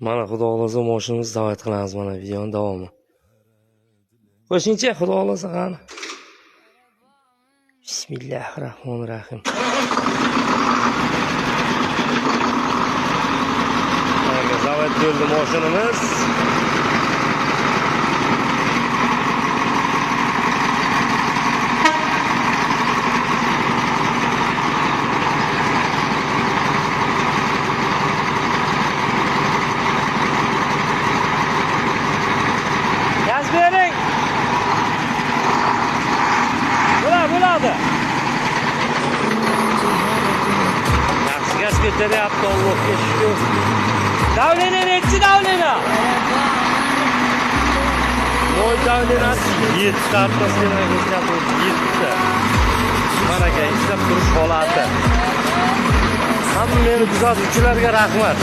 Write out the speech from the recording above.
Mana xudo xolasa mashinamizni davat qilamiz mana videoning davomi. Qo'shingchi xudo xolasa qani. Bismillahirrohmanirrohim. Mana davat bo'ldi mashinamiz. Yaxshi gaz ko'taryapti, Allohga shukr. Davleni nechi davleni? Mo'y davlenasi 7 kartasi kerak bo'lsa 7 ta. Mana aka ishlab turish holati. Hamma meni kuzatuvchilarga rahmat.